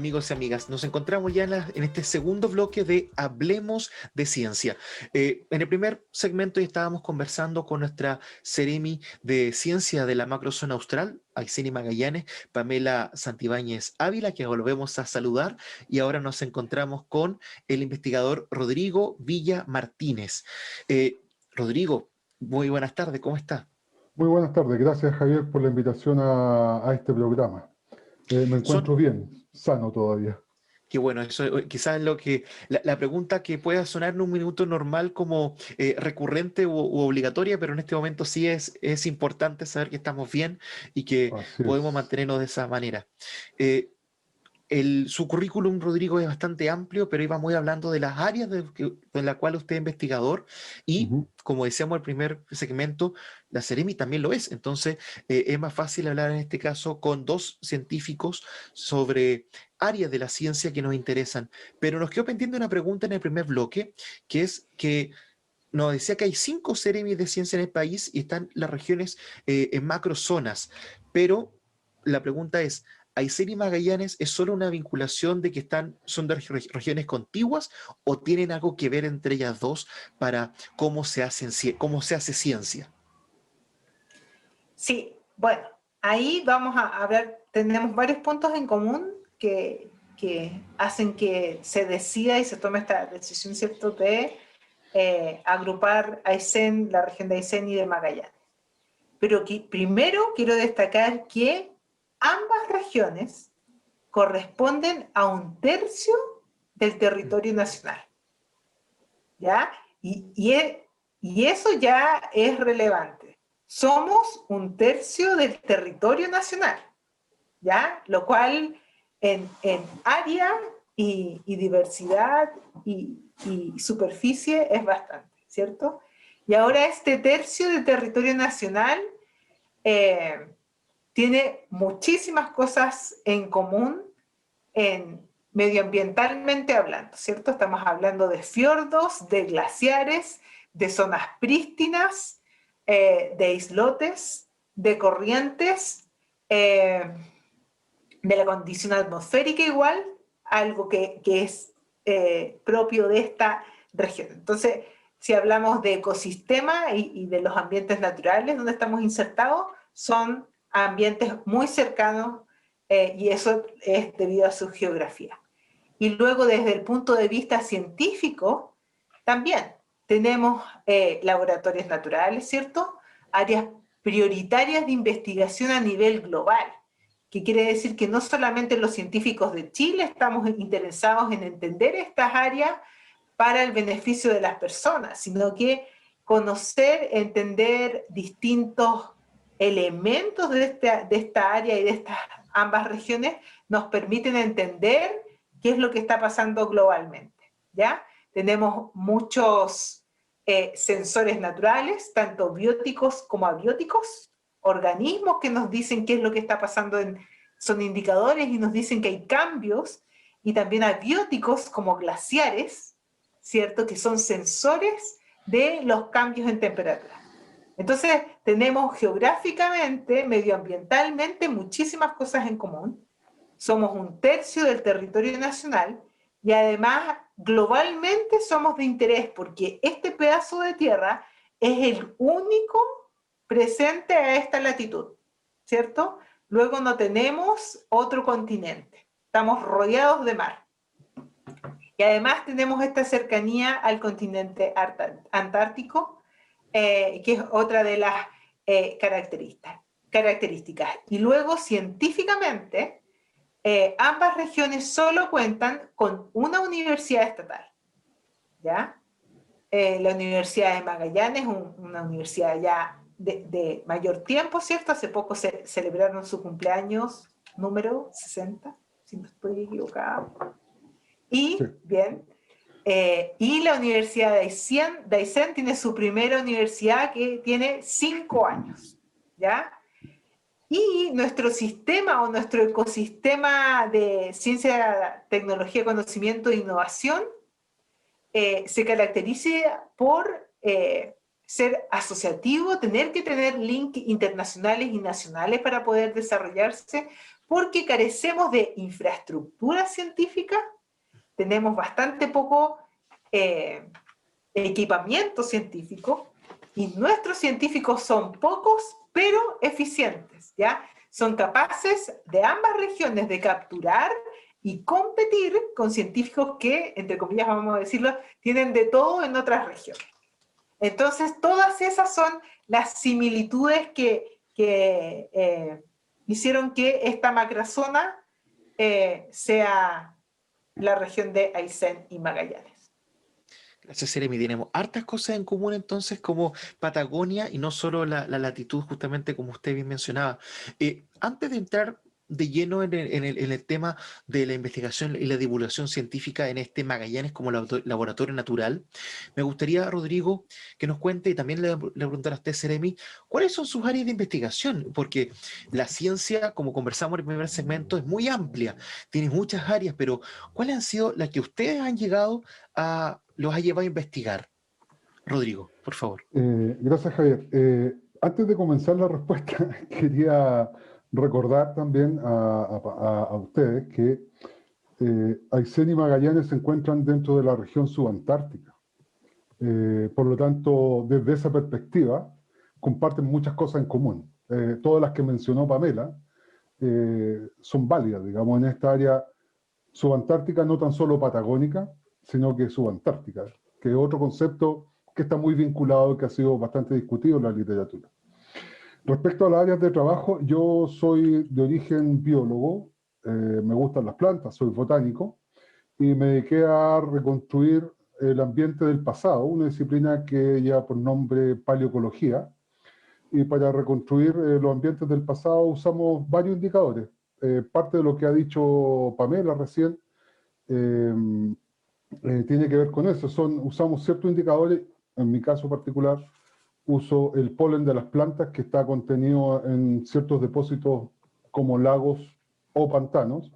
amigos y amigas? Nos encontramos ya en este segundo bloque de Hablemos de Ciencia. En el primer segmento ya estábamos conversando con nuestra Seremi de Ciencia de la Macrozona Austral, Ayseni Magallanes, Pamela Santibáñez Ávila, que volvemos a saludar, y ahora nos encontramos con el investigador Rodrigo Villa Martínez. Rodrigo, muy buenas tardes, ¿cómo está? Muy buenas tardes, gracias Javier por la invitación a este programa. Me Son encuentro bien, sano todavía. Qué bueno, eso quizás es lo que, la pregunta que pueda sonar en un minuto normal como recurrente u obligatoria, pero en este momento sí es importante saber que estamos bien y que Así podemos es. mantenernos de esa manera. Eh, Su currículum, Rodrigo, es bastante amplio, pero iba muy hablando de las áreas de la cual usted es investigador y, Ujú. como decíamos el primer segmento, la Seremi también lo es. Entonces, es más fácil hablar en este caso con dos científicos sobre áreas de la ciencia que nos interesan. Pero nos quedó pendiente una pregunta en el primer bloque, que es que nos decía que hay 5 Ceremis de ciencia en el país y están las regiones en macrozonas, pero la pregunta es, ¿Aysén y Magallanes es solo una vinculación de que son de regiones contiguas o tienen algo que ver entre ellas dos para cómo se hace ciencia? Sí, bueno, ahí vamos a ver, tenemos varios puntos en común que hacen que se decida y se tome esta decisión, ¿cierto?, de agrupar Aysén, la región de Aysén y de Magallanes. Pero primero quiero destacar que ambas regiones corresponden a 1/3 del territorio nacional, ¿ya? Y eso ya es relevante. Somos 1/3 del territorio nacional, ¿ya? Lo cual en área y diversidad y superficie es bastante, ¿cierto? Y ahora este tercio del territorio nacional tiene muchísimas cosas en común medioambientalmente hablando, ¿cierto? Estamos hablando de fiordos, de glaciares, de zonas prístinas, de islotes, de corrientes, de la condición atmosférica igual, algo que es propio de esta región. Entonces, si hablamos de ecosistema y de los ambientes naturales donde estamos insertados, son ambientes muy cercanos y eso es debido a su geografía. Y luego desde el punto de vista científico, también tenemos laboratorios naturales, ¿cierto? Áreas prioritarias de investigación a nivel global, que quiere decir que no solamente los científicos de Chile estamos interesados en entender estas áreas para el beneficio de las personas, sino que conocer, entender distintos elementos de esta área y de estas ambas regiones nos permiten entender qué es lo que está pasando globalmente, ¿ya? Tenemos muchos sensores naturales, tanto bióticos como abióticos, organismos que nos dicen qué es lo que está pasando, son indicadores y nos dicen que hay cambios, y también abióticos como glaciares, ¿cierto?, que son sensores de los cambios en temperatura. Entonces, tenemos geográficamente, medioambientalmente, muchísimas cosas en común. Somos 1/3 del territorio nacional y además globalmente somos de interés porque este pedazo de tierra es el único presente a esta latitud, ¿cierto? Luego no tenemos otro continente, estamos rodeados de mar. Y además tenemos esta cercanía al continente antártico, que es otra de las características. Y luego, científicamente, ambas regiones solo cuentan con una universidad estatal, ¿ya? La Universidad de Magallanes, una universidad ya de mayor tiempo, ¿cierto? Hace poco se celebraron su cumpleaños número 60, si no estoy equivocada. Y, Sí. bien, y la Universidad de Aysén tiene su primera universidad que tiene 5 años, ¿ya? Y nuestro sistema o nuestro ecosistema de ciencia, tecnología, conocimiento e innovación se caracteriza por ser asociativo, tener que tener links internacionales y nacionales para poder desarrollarse, porque carecemos de infraestructura científica, tenemos bastante poco equipamiento científico, y nuestros científicos son pocos, pero eficientes, ¿ya? Son capaces de ambas regiones de capturar y competir con científicos que, entre comillas vamos a decirlo, tienen de todo en otras regiones. Entonces, todas esas son las similitudes que hicieron que esta macrozona sea la región de Aysén y Magallanes. Gracias, Jeremy. Tenemos hartas cosas en común entonces como Patagonia y no solo la latitud, justamente como usted bien mencionaba. Antes de entrar de lleno en el tema de la investigación y la divulgación científica en este Magallanes como laboratorio natural, me gustaría, Rodrigo, que nos cuente, y también le preguntar a usted, Jeremy, ¿cuáles son sus áreas de investigación? Porque la ciencia, como conversamos en el primer segmento, es muy amplia, tiene muchas áreas, pero ¿cuáles han sido las que ustedes han llegado los ha llevado a investigar? Rodrigo, por favor. Gracias, Javier. Antes de comenzar la respuesta, quería recordar también a ustedes que Aysén y Magallanes se encuentran dentro de la región subantártica. Por lo tanto, desde esa perspectiva, comparten muchas cosas en común. Todas las que mencionó Pamela son válidas, digamos, en esta área subantártica, no tan solo patagónica, sino que subantártica, que es otro concepto que está muy vinculado y que ha sido bastante discutido en la literatura. Respecto a las áreas de trabajo, yo soy de origen biólogo, me gustan las plantas, soy botánico, y me dediqué a reconstruir el ambiente del pasado, una disciplina que lleva por nombre paleoecología, y para reconstruir los ambientes del pasado usamos varios indicadores. Parte de lo que ha dicho Pamela recién tiene que ver con eso. Usamos ciertos indicadores, en mi caso particular, uso el polen de las plantas que está contenido en ciertos depósitos como lagos o pantanos,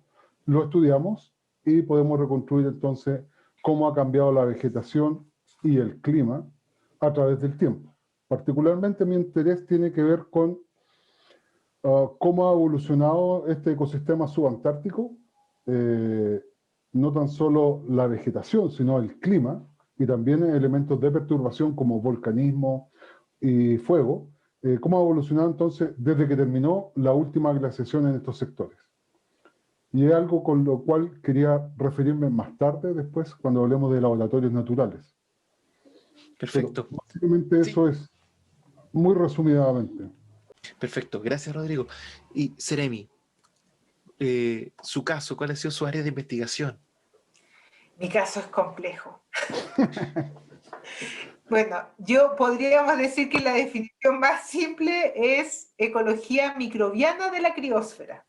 lo estudiamos y podemos reconstruir entonces cómo ha cambiado la vegetación y el clima a través del tiempo. Particularmente mi interés tiene que ver con cómo ha evolucionado este ecosistema subantártico, no tan solo la vegetación, sino el clima, y también elementos de perturbación como volcanismo y fuego, cómo ha evolucionado entonces desde que terminó la última glaciación en estos sectores. Y es algo con lo cual quería referirme más tarde, después, cuando hablemos de laboratorios naturales. Perfecto. Pero básicamente eso es, muy resumidamente. Perfecto, gracias, Rodrigo. Y Jeremy, su caso, ¿cuál ha sido su área de investigación? Mi caso es complejo. Bueno, podríamos decir que la definición más simple es ecología microbiana de la criósfera.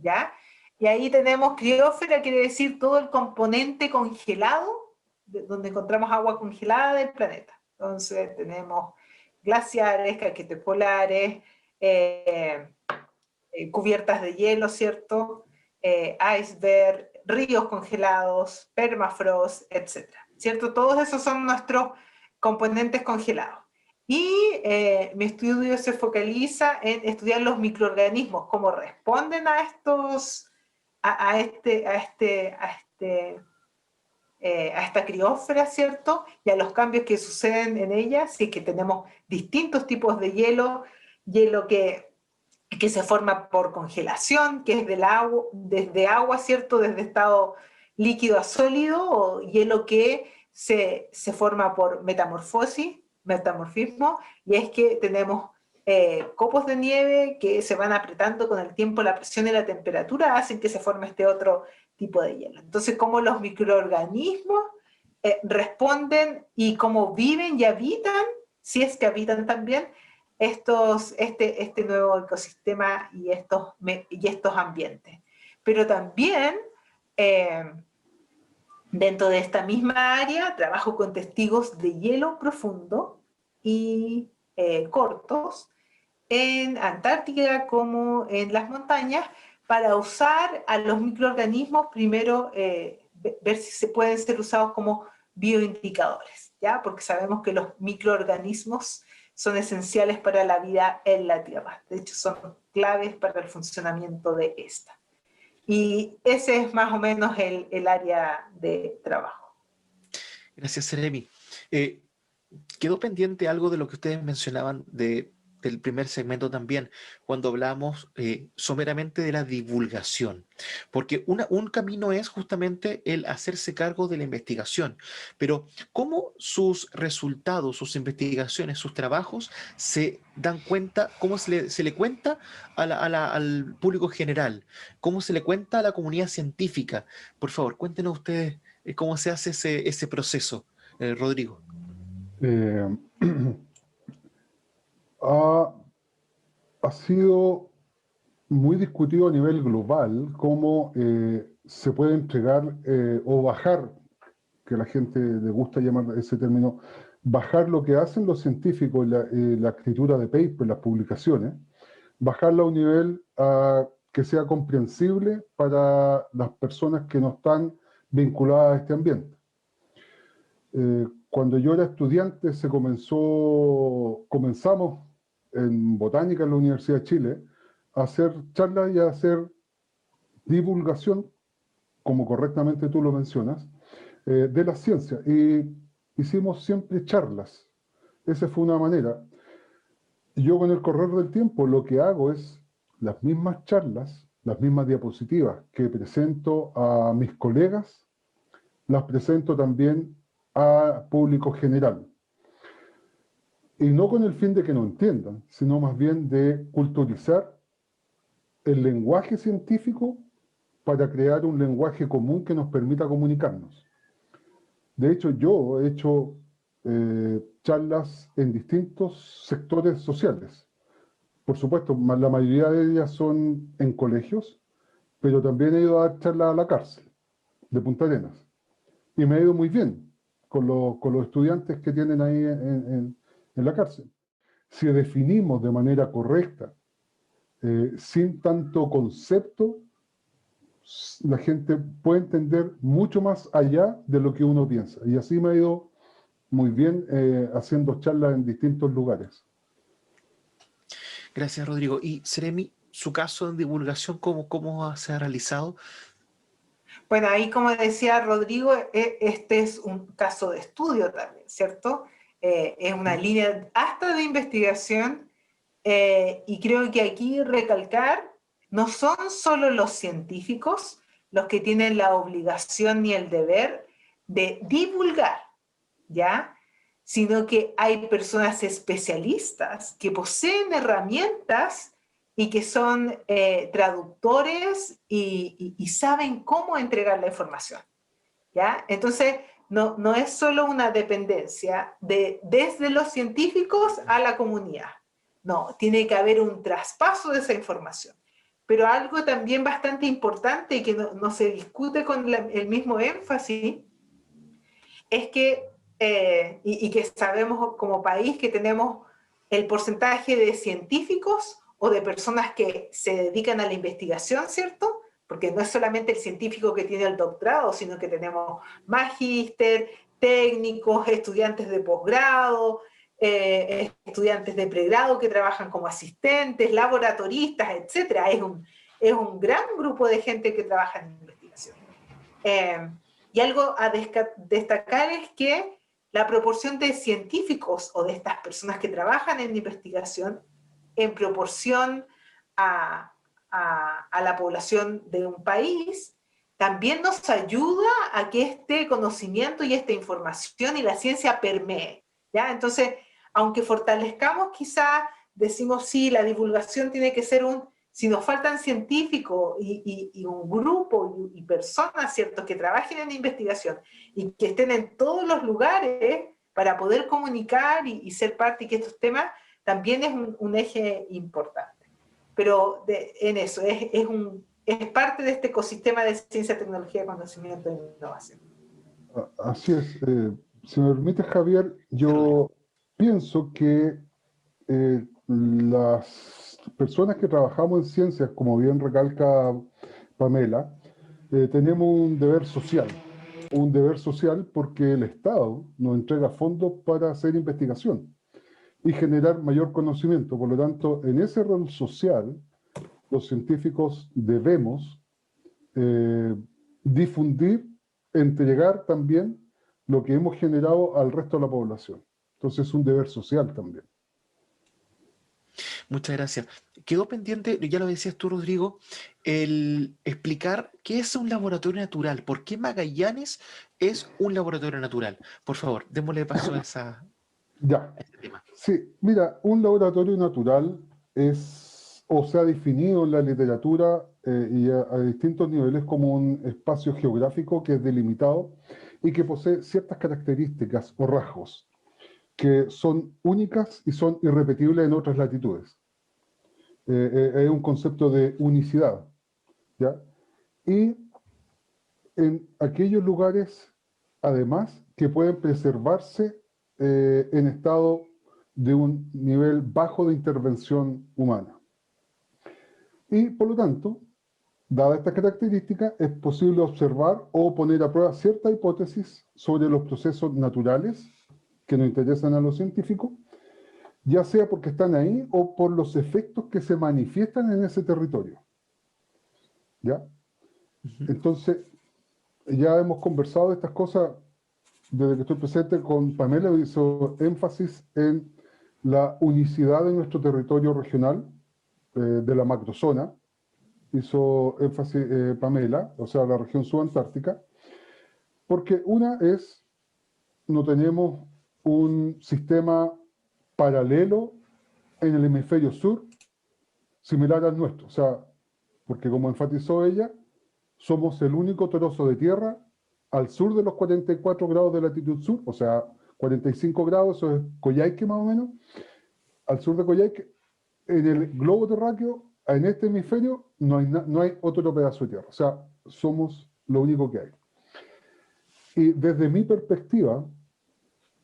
¿Ya? Y ahí tenemos criósfera, quiere decir todo el componente congelado, donde encontramos agua congelada del planeta. Entonces tenemos glaciares, casquetes polares, cubiertas de hielo, ¿cierto? Iceberg, ríos congelados, permafrost, etc. ¿Cierto? Todos esos son nuestros componentes congelados. Y mi estudio se focaliza en estudiar los microorganismos, cómo responden a esta criósfera, ¿cierto? Y a los cambios que suceden en ella, si es que tenemos distintos tipos de hielo, hielo que se forma por congelación, que es desde agua, ¿cierto? Desde estado líquido a sólido, o hielo que se forma por metamorfismo, y es que tenemos copos de nieve que se van apretando con el tiempo, la presión y la temperatura hacen que se forme este otro tipo de hielo. Entonces, cómo los microorganismos responden y cómo viven y habitan, si es que habitan también, este nuevo ecosistema y estos ambientes. Pero también, dentro de esta misma área, trabajo con testigos de hielo profundo y cortos, en Antártica como en las montañas, para usar a los microorganismos, primero ver si se pueden ser usados como bioindicadores, ¿ya? Porque sabemos que los microorganismos son esenciales para la vida en la Tierra. De hecho, son claves para el funcionamiento de esta. Y ese es más o menos el área de trabajo. Gracias, Seremi. Quedó pendiente algo de lo que ustedes mencionaban del primer segmento también, cuando hablamos someramente de la divulgación, porque un camino es justamente el hacerse cargo de la investigación, pero ¿cómo sus resultados, sus investigaciones, sus trabajos se dan cuenta, cómo se le cuenta al público general, cómo se le cuenta a la comunidad científica? Por favor, cuéntenos ustedes cómo se hace ese proceso, Rodrigo. Eh, ha, ha sido muy discutido a nivel global cómo se puede entregar o bajar, que a la gente le gusta llamar ese término, bajar lo que hacen los científicos, la escritura de papers, las publicaciones, bajarla a un nivel que sea comprensible para las personas que no están vinculadas a este ambiente. Cuando yo era estudiante comenzamos en botánica en la Universidad de Chile a hacer charlas y a hacer divulgación, como correctamente tú lo mencionas, de la ciencia. Y hicimos siempre charlas. Esa fue una manera. Yo con el correr del tiempo lo que hago es las mismas charlas, las mismas diapositivas que presento a mis colegas, las presento también a público general. Y no con el fin de que no entiendan, sino más bien de culturizar el lenguaje científico para crear un lenguaje común que nos permita comunicarnos. De hecho, yo he hecho charlas en distintos sectores sociales. Por supuesto, la mayoría de ellas son en colegios, pero también he ido a dar charlas a la cárcel de Punta Arenas. Y me ha ido muy bien con los estudiantes que tienen ahí en la cárcel. Si definimos de manera correcta, sin tanto concepto, la gente puede entender mucho más allá de lo que uno piensa. Y así me ha ido muy bien haciendo charlas en distintos lugares. Gracias, Rodrigo. Y Seremi, su caso en divulgación, ¿cómo se ha realizado? Bueno, ahí como decía Rodrigo, este es un caso de estudio también, ¿cierto? Es una línea hasta de investigación y creo que aquí recalcar, no son solo los científicos los que tienen la obligación ni el deber de divulgar, ¿ya? Sino que hay personas especialistas que poseen herramientas y que son traductores y saben cómo entregar la información, ¿ya? Entonces, no es solo una dependencia desde los científicos a la comunidad. No, tiene que haber un traspaso de esa información. Pero algo también bastante importante y que no se discute con el mismo énfasis es que, y que sabemos como país que tenemos el porcentaje de científicos o de personas que se dedican a la investigación, ¿cierto? Porque no es solamente el científico que tiene el doctorado, sino que tenemos magíster, técnicos, estudiantes de posgrado, estudiantes de pregrado que trabajan como asistentes, laboratoristas, etc. Es un gran grupo de gente que trabaja en investigación. Y algo a destacar es que la proporción de científicos o de estas personas que trabajan en investigación en proporción a la población de un país también nos ayuda a que este conocimiento y esta información y la ciencia permee, ¿ya? Entonces, aunque fortalezcamos quizá, decimos sí, la divulgación tiene que ser si nos faltan científicos y un grupo y personas, ¿cierto?, que trabajen en investigación y que estén en todos los lugares para poder comunicar y ser parte y que estos temas también es un eje importante. Pero en eso, es parte de este ecosistema de ciencia, tecnología, conocimiento e innovación. Así es. Si me permite, Javier, yo pienso que las personas que trabajamos en ciencias, como bien recalca Pamela, tenemos un deber social. Un deber social porque el Estado nos entrega fondos para hacer investigación y generar mayor conocimiento. Por lo tanto, en ese rol social los científicos debemos difundir, entregar también lo que hemos generado al resto de la población. Entonces es un deber social también. Muchas gracias. Quedó pendiente, ya lo decías tú, Rodrigo, el explicar qué es un laboratorio natural. ¿Por qué Magallanes es un laboratorio natural? Por favor, démosle paso a Ya, ese tema. sí, mira, un laboratorio natural es, o se ha definido en la literatura y a distintos niveles como un espacio geográfico que es delimitado y que posee ciertas características o rasgos que son únicas y son irrepetibles en otras latitudes. Es un concepto de unicidad, ¿ya? Y en aquellos lugares, además, que pueden preservarse en estado de un nivel bajo de intervención humana. Y, por lo tanto, dada esta característica, es posible observar o poner a prueba cierta hipótesis sobre los procesos naturales que nos interesan a los científicos, ya sea porque están ahí o por los efectos que se manifiestan en ese territorio. ¿Ya? Entonces, ya hemos conversado de estas cosas desde que estoy presente con Pamela, hizo énfasis en la unicidad de nuestro territorio regional, de la macrozona, hizo énfasis Pamela, o sea, la región subantártica, porque una es, no tenemos un sistema paralelo en el hemisferio sur similar al nuestro, o sea, porque como enfatizó ella, somos el único trozo de tierra al sur de los 44 grados de latitud sur, o sea, 45 grados, eso es Coyhaique más o menos, al sur de Coyhaique, en el globo terráqueo, en este hemisferio, no hay otro pedazo de tierra, o sea, somos lo único que hay. Y desde mi perspectiva,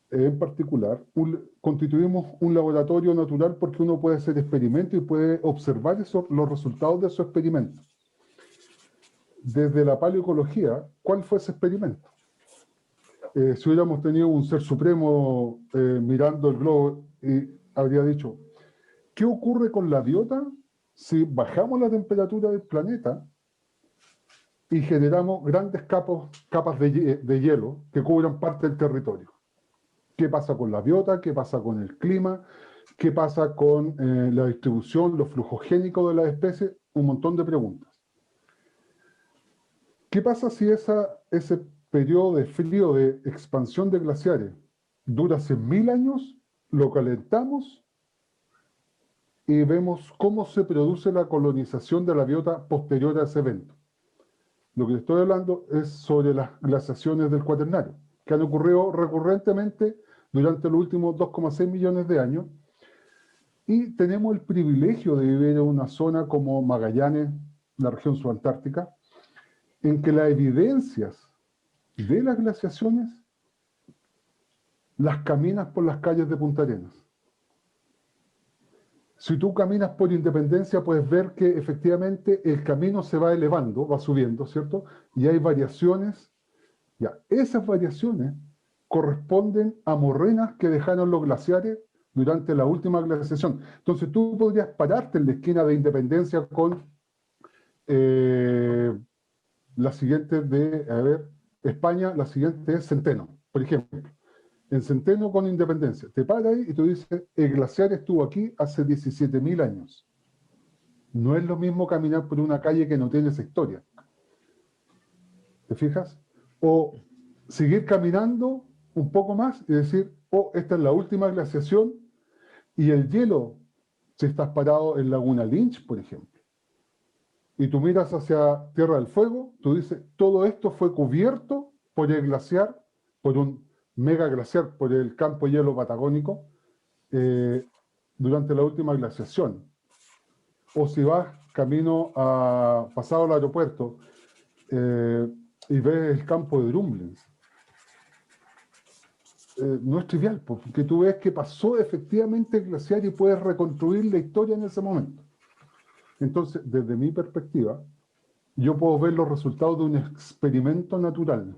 en particular, constituimos un laboratorio natural porque uno puede hacer experimentos y puede observar los resultados de esos experimentos. Desde la paleoecología, ¿cuál fue ese experimento? Si hubiéramos tenido un ser supremo mirando el globo, y habría dicho, ¿qué ocurre con la biota si bajamos la temperatura del planeta y generamos grandes capas de hielo que cubran parte del territorio? ¿Qué pasa con la biota? ¿Qué pasa con el clima? ¿Qué pasa con la distribución, los flujos génicos de las especies? Un montón de preguntas. ¿Qué pasa si ese periodo de frío, de expansión de glaciares, dura 100.000 años? Lo calentamos y vemos cómo se produce la colonización de la biota posterior a ese evento. Lo que estoy hablando es sobre las glaciaciones del Cuaternario, que han ocurrido recurrentemente durante los últimos 2,6 millones de años, y tenemos el privilegio de vivir en una zona como Magallanes, la región subantártica, en que las evidencias de las glaciaciones las caminas por las calles de Punta Arenas. Si tú caminas por Independencia, puedes ver que efectivamente el camino se va elevando, va subiendo, ¿cierto? Y hay variaciones. Ya, esas variaciones corresponden a morrenas que dejaron los glaciares durante la última glaciación. Entonces tú podrías pararte en la esquina de Independencia con la siguiente España, la siguiente es Centeno, por ejemplo. En Centeno con Independencia. Te paras ahí y tú dices, el glaciar estuvo aquí hace 17.000 años. No es lo mismo caminar por una calle que no tiene esa historia. ¿Te fijas? O seguir caminando un poco más y decir, oh, esta es la última glaciación y el hielo, si estás parado en Laguna Lynch, por ejemplo, y tú miras hacia Tierra del Fuego, tú dices, todo esto fue cubierto por el glaciar, por un mega glaciar, por el campo de hielo patagónico, durante la última glaciación. O si vas camino pasado al aeropuerto y ves el campo de Drumlins, no es trivial, porque tú ves que pasó efectivamente el glaciar y puedes reconstruir la historia en ese momento. Entonces, desde mi perspectiva, yo puedo ver los resultados de un experimento natural.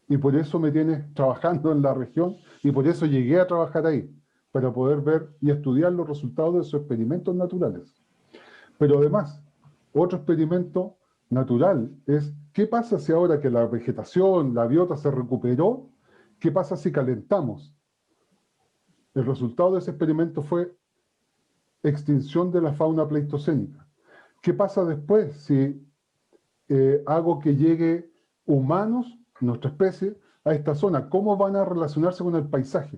Y por eso me tienes trabajando en la región y por eso llegué a trabajar ahí, para poder ver y estudiar los resultados de esos experimentos naturales. Pero además, otro experimento natural es qué pasa si ahora que la vegetación, la biota se recuperó, qué pasa si calentamos. El resultado de ese experimento fue extinción de la fauna pleistocénica. ¿Qué pasa después si hago que llegue humanos, nuestra especie, a esta zona? ¿Cómo van a relacionarse con el paisaje?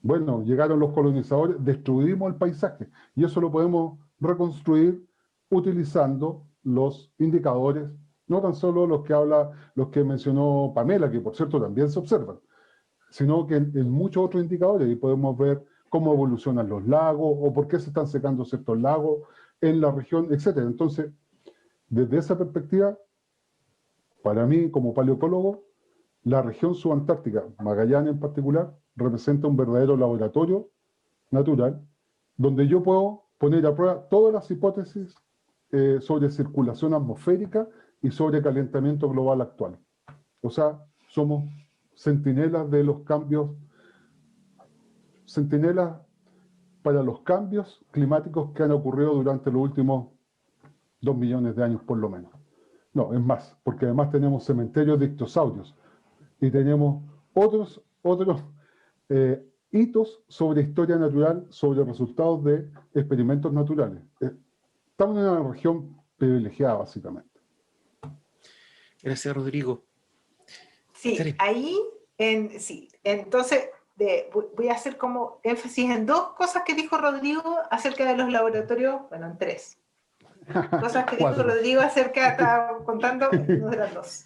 Bueno, llegaron los colonizadores, destruimos el paisaje y eso lo podemos reconstruir utilizando los indicadores, no tan solo los que mencionó Pamela, que por cierto también se observan, sino que en muchos otros indicadores y podemos ver cómo evolucionan los lagos o por qué se están secando ciertos lagos en la región, etcétera. Entonces, desde esa perspectiva, para mí como paleoecólogo, la región subantártica, Magallanes en particular, representa un verdadero laboratorio natural donde yo puedo poner a prueba todas las hipótesis sobre circulación atmosférica y sobre calentamiento global actual. O sea, somos centinelas de los cambios, centinelas para los cambios climáticos que han ocurrido durante los últimos 2 millones de años por lo menos. No, es más, porque además tenemos cementerios de ictiosaurios y tenemos otros hitos sobre historia natural, sobre resultados de experimentos naturales. Estamos en una región privilegiada, básicamente. Gracias, Rodrigo. Sí, Sari. ahí, sí, entonces voy a hacer como énfasis en dos cosas que dijo Rodrigo acerca de los laboratorios, bueno, en tres. Cosas que dijo Cuatro. Rodrigo acerca, estaba contando, no eran dos.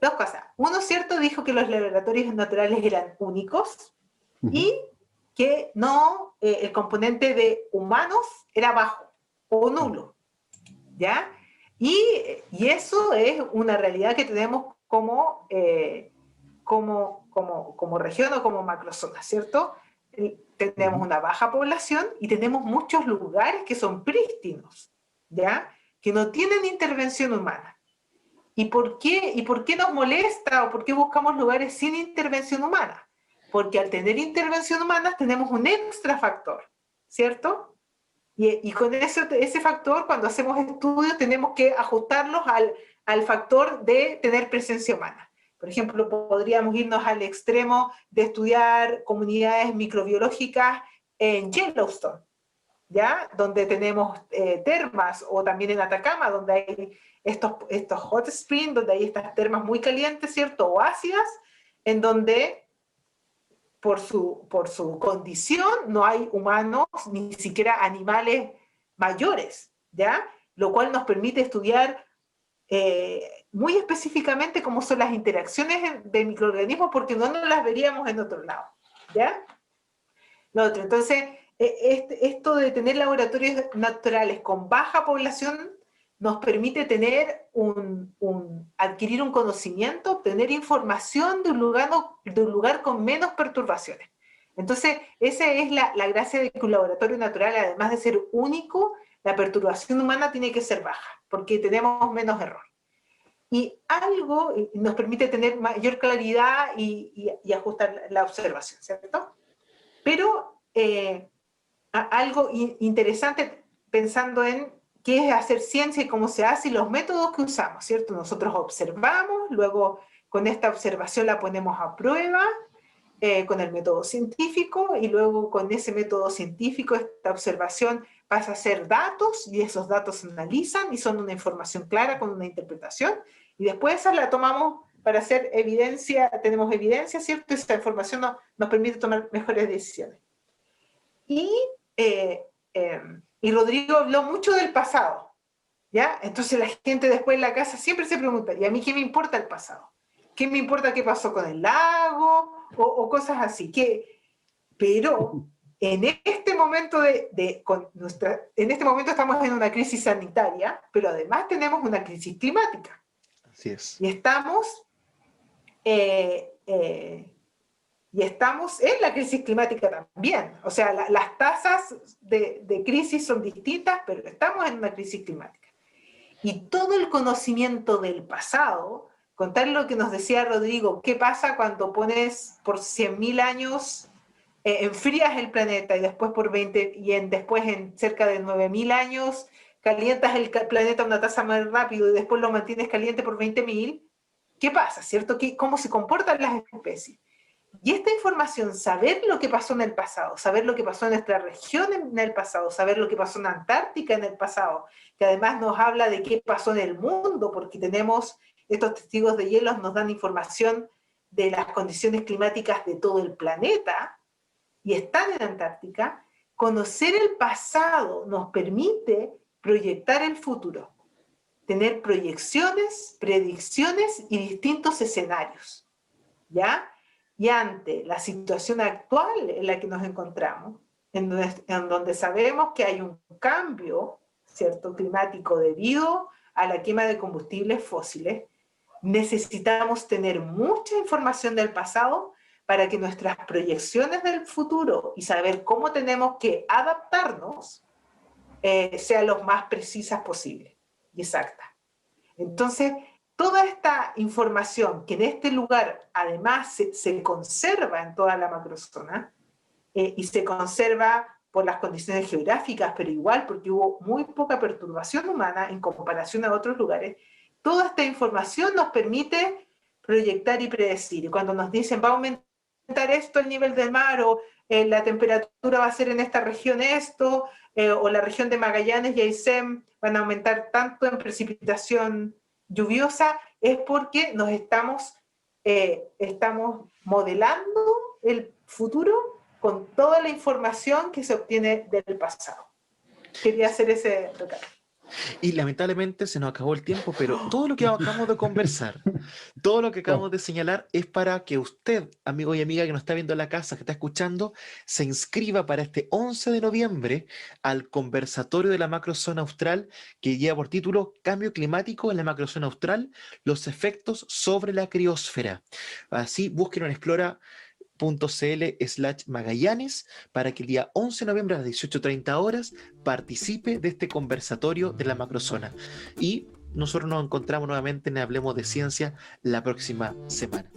Dos cosas. Uno, cierto, dijo que los laboratorios naturales eran únicos y que no, el componente de humanos era bajo o nulo, ¿ya? Y eso es una realidad que tenemos como región o como macrozona, ¿cierto? Tenemos una baja población y tenemos muchos lugares que son prístinos, ¿ya? Que no tienen intervención humana. ¿Y por qué nos molesta o por qué buscamos lugares sin intervención humana? Porque al tener intervención humana tenemos un extra factor, ¿cierto? Y con ese factor, cuando hacemos estudios, tenemos que ajustarlos al factor de tener presencia humana. Por ejemplo, podríamos irnos al extremo de estudiar comunidades microbiológicas en Yellowstone, ¿ya? Donde tenemos termas, o también en Atacama, donde hay estos hot springs, donde hay estas termas muy calientes, ¿cierto? O ácidas, en donde por su condición no hay humanos, ni siquiera animales mayores, ¿ya? Lo cual nos permite estudiar muy específicamente cómo son las interacciones de microorganismos, porque no nos las veríamos en otro lado, ¿ya? Lo otro, entonces, esto de tener laboratorios naturales con baja población nos permite tener adquirir un conocimiento, obtener información de un lugar con menos perturbaciones. Entonces, esa es la gracia de que un laboratorio natural, además de ser único, la perturbación humana tiene que ser baja, porque tenemos menos error. Y algo nos permite tener mayor claridad y ajustar la observación, ¿cierto? Pero algo interesante pensando en qué es hacer ciencia y cómo se hace y los métodos que usamos, ¿cierto? Nosotros observamos, luego con esta observación la ponemos a prueba con el método científico, y luego con ese método científico esta observación pasa a ser datos, y esos datos se analizan y son una información clara con una interpretación, y después esa la tomamos para hacer evidencia, tenemos evidencia, ¿cierto? Esa información nos permite tomar mejores decisiones. Y Rodrigo habló mucho del pasado, ¿ya? Entonces la gente después en la casa siempre se pregunta, ¿y a mí qué me importa el pasado? ¿Qué me importa qué pasó con el lago? O cosas así. Pero en este momento en este momento estamos en una crisis sanitaria, pero además tenemos una crisis climática. Así es. Y estamos en la crisis climática también. O sea, las tasas de crisis son distintas, pero estamos en una crisis climática. Y todo el conocimiento del pasado, contar lo que nos decía Rodrigo, qué pasa cuando pones por 100.000 años, enfrías el planeta y después después en cerca de 9.000 años calientas el planeta a una tasa más rápido y después lo mantienes caliente por 20.000, ¿qué pasa, cierto? ¿Cómo se comportan las especies? Y esta información, saber lo que pasó en el pasado, saber lo que pasó en nuestra región en el pasado, saber lo que pasó en Antártica en el pasado, que además nos habla de qué pasó en el mundo, porque tenemos estos testigos de hielo, nos dan información de las condiciones climáticas de todo el planeta, y están en Antártica. Conocer el pasado nos permite proyectar el futuro, tener proyecciones, predicciones y distintos escenarios, ¿ya? Y ante la situación actual en la que nos encontramos, en donde sabemos que hay un cambio, ¿cierto?, climático debido a la quema de combustibles fósiles, necesitamos tener mucha información del pasado para que nuestras proyecciones del futuro y saber cómo tenemos que adaptarnos sean lo más precisas posible y exactas. Entonces, toda esta información que en este lugar además se conserva en toda la macrozona y se conserva por las condiciones geográficas, pero igual porque hubo muy poca perturbación humana en comparación a otros lugares, toda esta información nos permite proyectar y predecir. Y cuando nos dicen va a aumentar esto el nivel del mar o la temperatura va a ser en esta región esto, o la región de Magallanes y Aysén van a aumentar tanto en precipitación lluviosa, es porque nos estamos modelando el futuro con toda la información que se obtiene del pasado. Quería hacer ese recado. Y lamentablemente se nos acabó el tiempo, pero todo lo que acabamos de conversar, todo lo que acabamos de señalar es para que usted, amigo y amiga que nos está viendo en la casa, que está escuchando, se inscriba para este 11 de noviembre al conversatorio de la macrozona austral que lleva por título Cambio climático en la macrozona austral, los efectos sobre la criósfera. Así, búsquenlo en explora.cl/Magallanes para que el día 11 de noviembre a las 18:30 horas participe de este conversatorio de la macrozona. Y nosotros nos encontramos nuevamente en Hablemos de Ciencia la próxima semana.